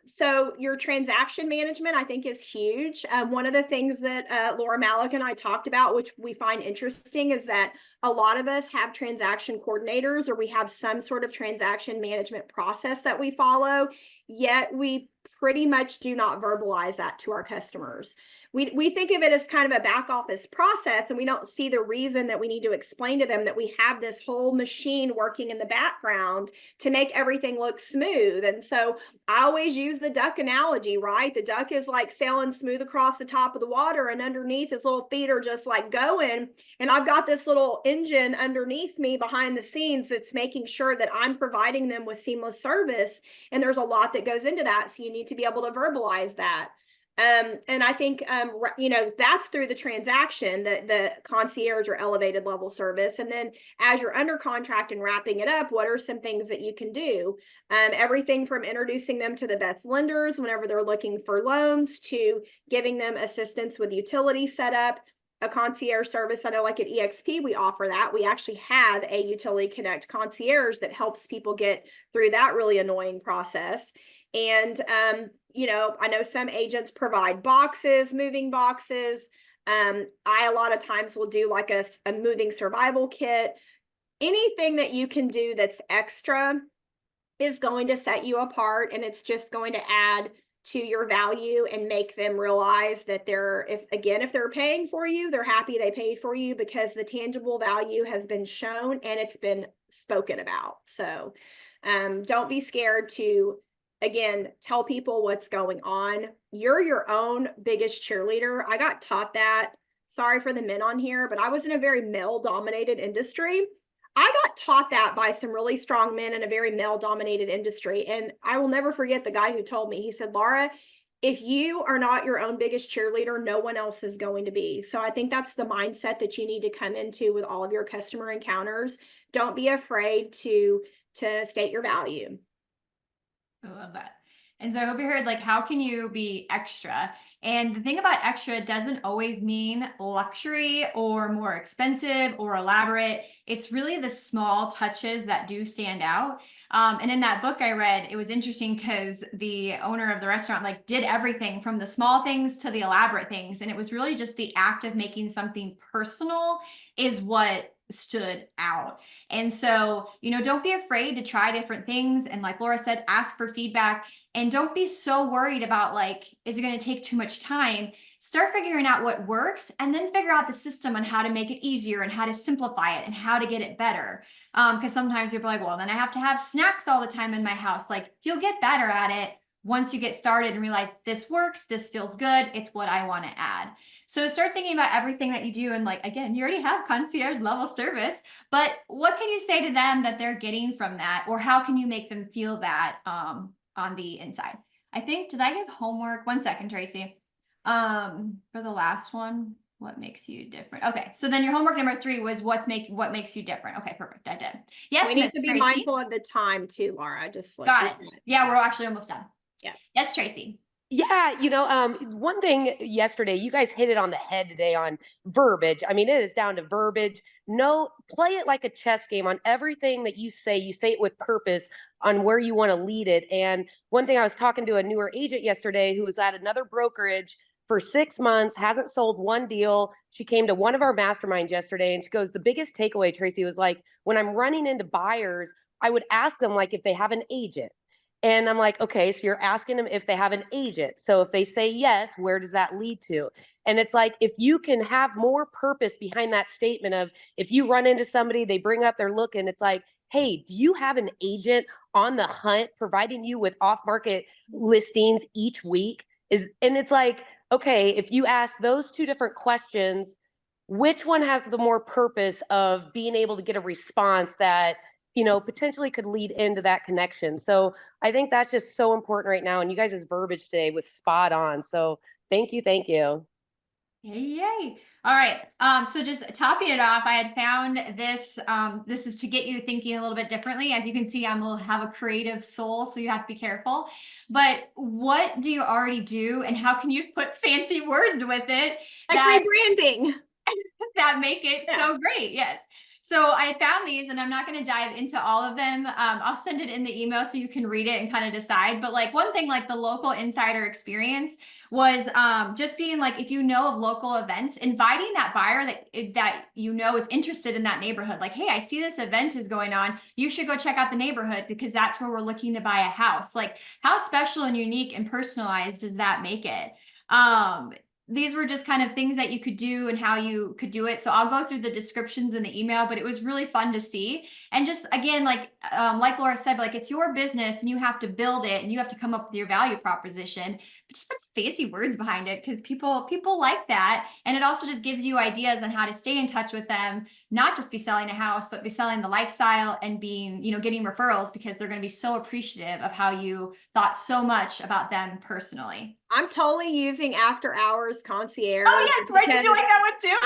So your transaction management, I think, is huge. One of the things that Laura Malec and I talked about, which we find interesting, is that a lot of us have transaction coordinators, or we have some sort of transaction management process that we follow. yet we pretty much do not verbalize that to our customers. We think of it as kind of a back office process, and we don't see the reason that we need to explain to them that we have this whole machine working in the background to make everything look smooth. And so I always use the duck analogy, right? The duck is like sailing smooth across the top of the water, and underneath his little feet are just like going. And I've got this little engine underneath me behind the scenes that's making sure that I'm providing them with seamless service. And there's a lot that goes into that. So you need to be able to verbalize that. And I think, that's through the transaction, the concierge or elevated level service. And then as you're under contract and wrapping it up, what are some things that you can do? Everything from introducing them to the best lenders whenever they're looking for loans, to giving them assistance with utility setup, a concierge service. I know like at EXP, we offer that. We actually have a Utility Connect concierge that helps people get through that really annoying process. And, I know some agents provide boxes, moving boxes. I, a lot of times will do like a moving survival kit. Anything that you can do that's extra is going to set you apart, and it's just going to add to your value and make them realize that if they're paying for you, they're happy they paid for you, because the tangible value has been shown and it's been spoken about. So don't be scared to, again, tell people what's going on. You're your own biggest cheerleader. I got taught that. Sorry for the men on here, but I was in a very male dominated industry. I got taught that by some really strong men in a very male dominated industry. And I will never forget the guy who told me, he said, Laura, if you are not your own biggest cheerleader, no one else is going to be. So I think that's the mindset that you need to come into with all of your customer encounters. Don't be afraid to state your value. I love that. And so I hope you heard, like, how can you be extra? And the thing about extra doesn't always mean luxury or more expensive or elaborate. It's really the small touches that do stand out. And in that book I read, it was interesting because the owner of the restaurant like did everything from the small things to the elaborate things. And it was really just the act of making something personal is what stood out. And so, don't be afraid to try different things. And like Laura said, ask for feedback, and don't be so worried about like, is it going to take too much time? Start figuring out what works, and then figure out the system on how to make it easier and how to simplify it and how to get it better. Because sometimes people are like, well, then I have to have snacks all the time in my house. Like, you'll get better at it once you get started and realize this works, this feels good, it's what I want to add. So start thinking about everything that you do. And like, again, you already have concierge level service, but what can you say to them that they're getting from that? Or how can you make them feel that on the inside? I think, did I give homework? 1 second, Tracy. For the last one, what makes you different? Okay. So then your homework number 3 was what makes you different. Okay, perfect. I did. Yes. We need Miss to be Tracy. mindful of the time too, Laura. Just like Got it. Yeah, we're actually almost done. Yeah. Yes, Tracy. Yeah, one thing yesterday, you guys hit it on the head today on verbiage. I mean, it is down to verbiage. No, play it like a chess game on everything that you say it with purpose on where you want to lead it. And one thing, I was talking to a newer agent yesterday who was at another brokerage for 6 months, hasn't sold one deal. She came to one of our masterminds yesterday, and she goes, the biggest takeaway, Tracy, was like, when I'm running into buyers, I would ask them like if they have an agent. And I'm like, okay, so you're asking them if they have an agent. So if they say yes, where does that lead to? And it's like, if you can have more purpose behind that statement of, if you run into somebody, they bring up, they're looking, it's like, hey, do you have an agent on the hunt providing you with off-market listings each week? And it's like, okay, if you ask those 2 different questions, which one has the more purpose of being able to get a response that potentially could lead into that connection? So I think that's just so important right now. And you guys' verbiage today was spot on. So thank you. Thank you. Yay. All right. So just topping it off, I had found this, this is to get you thinking a little bit differently. As you can see, have a creative soul, so you have to be careful. But what do you already do, and how can you put fancy words with it like rebranding that make it so great? Yes. So I found these, and I'm not going to dive into all of them. I'll send it in the email so you can read it and kind of decide. But like one thing, like the local insider experience was just being like, if you know of local events, inviting that buyer that you know is interested in that neighborhood. Like, hey, I see this event is going on. You should go check out the neighborhood because that's where we're looking to buy a house. Like, how special and unique and personalized does that make it? These were just kind of things that you could do and how you could do it. So I'll go through the descriptions in the email, but it was really fun to see. And just again, like Laura said, like it's your business and you have to build it and you have to come up with your value proposition. But just put some fancy words behind it because people like that. And it also just gives you ideas on how to stay in touch with them, not just be selling a house, but be selling the lifestyle and being, getting referrals because they're going to be so appreciative of how you thought so much about them personally. I'm totally using after hours concierge. Oh yes, we're doing that one too.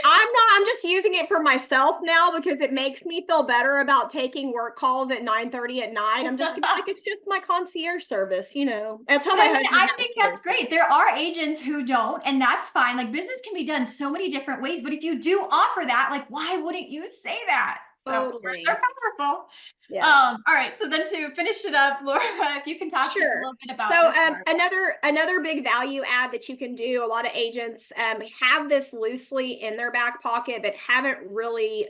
I'm just using it for myself now because it makes me feel better about taking work calls at 9:30 at night. I'm just gonna be like, it's just my concierge service, That's how I think that's great. There are agents who don't, and that's fine. Like business can be done so many different ways, but if you do offer that, like why wouldn't you say that? Totally. So they're powerful. Yeah. All right. So then to finish it up, Laura, if you can talk to us a little bit about this another big value add that you can do, a lot of agents have this loosely in their back pocket, but haven't really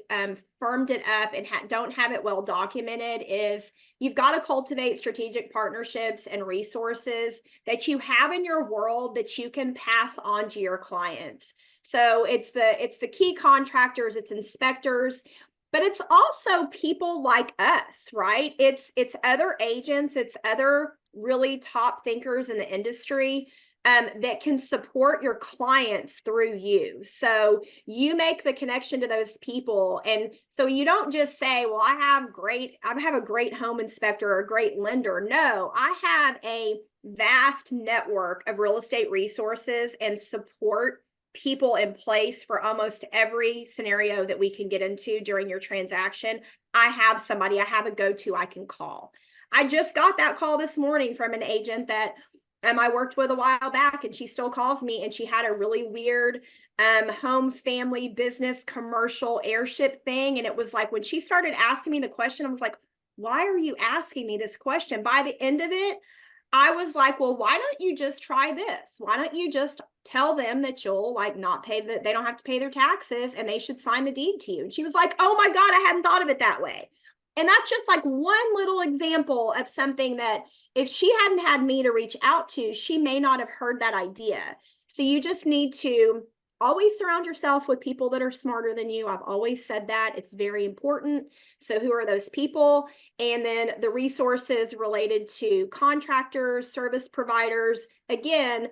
firmed it up and don't have it well documented, is you've got to cultivate strategic partnerships and resources that you have in your world that you can pass on to your clients. So it's the key contractors, it's inspectors, but it's also people like us, right? It's other agents, it's other really top thinkers in the industry that can support your clients through you. So you make the connection to those people. And so you don't just say, well, I have a great home inspector or a great lender. No, I have a vast network of real estate resources and support people in place for almost every scenario that we can get into during your transaction. I have a go-to I can call. I just got that call this morning from an agent that I worked with a while back, and she still calls me, and she had a really weird home, family, business, commercial airship thing. And it was like, when she started asking me the question, I was like, why are you asking me this question? By the end of it, I was like, well, why don't you just try this? Why don't you just tell them that you'll not pay they don't have to pay their taxes and they should sign the deed to you? And she was like, oh my God, I hadn't thought of it that way. And that's just like one little example of something that if she hadn't had me to reach out to, she may not have heard that idea. So you just need to always surround yourself with people that are smarter than you. I've always said that. It's very important. So who are those people? And then the resources related to contractors, service providers, again,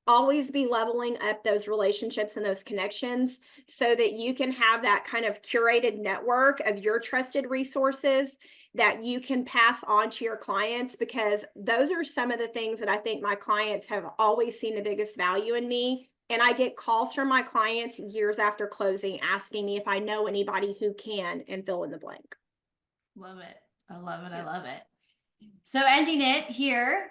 always be leveling up those relationships and those connections so that you can have that kind of curated network of your trusted resources that you can pass on to your clients, because those are some of the things that I think my clients have always seen the biggest value in me. And I get calls from my clients years after closing asking me if I know anybody who can, and fill in the blank. Love it. I love it. I love it. So ending it here,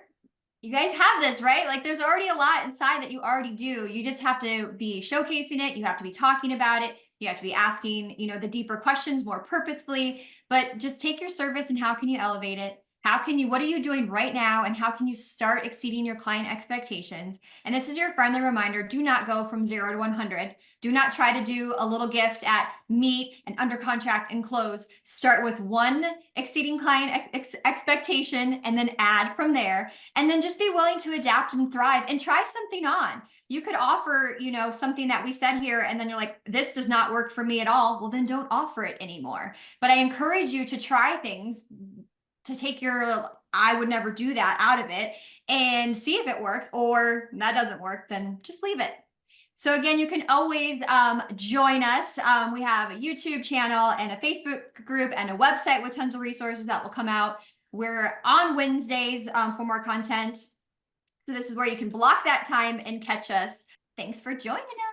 you guys have this, right? Like there's already a lot inside that you already do. You just have to be showcasing it. You have to be talking about it. You have to be asking, the deeper questions more purposefully, but just take your service and how can you elevate it? What are you doing right now? And how can you start exceeding your client expectations? And this is your friendly reminder. Do not go from 0 to 100. Do not try to do a little gift at meet and under contract and close. Start with one exceeding client expectation and then add from there. And then just be willing to adapt and thrive and try something on. You could offer, something that we said here, and then you're like, this does not work for me at all. Well, then don't offer it anymore. But I encourage you to try things, to take your I would never do that out of it and see if it works, or that doesn't work, then just leave it. So again, you can always join us. We have a YouTube channel and a Facebook group and a website with tons of resources that will come out. We're on Wednesdays for more content. So this is where you can block that time and catch us. Thanks for joining us.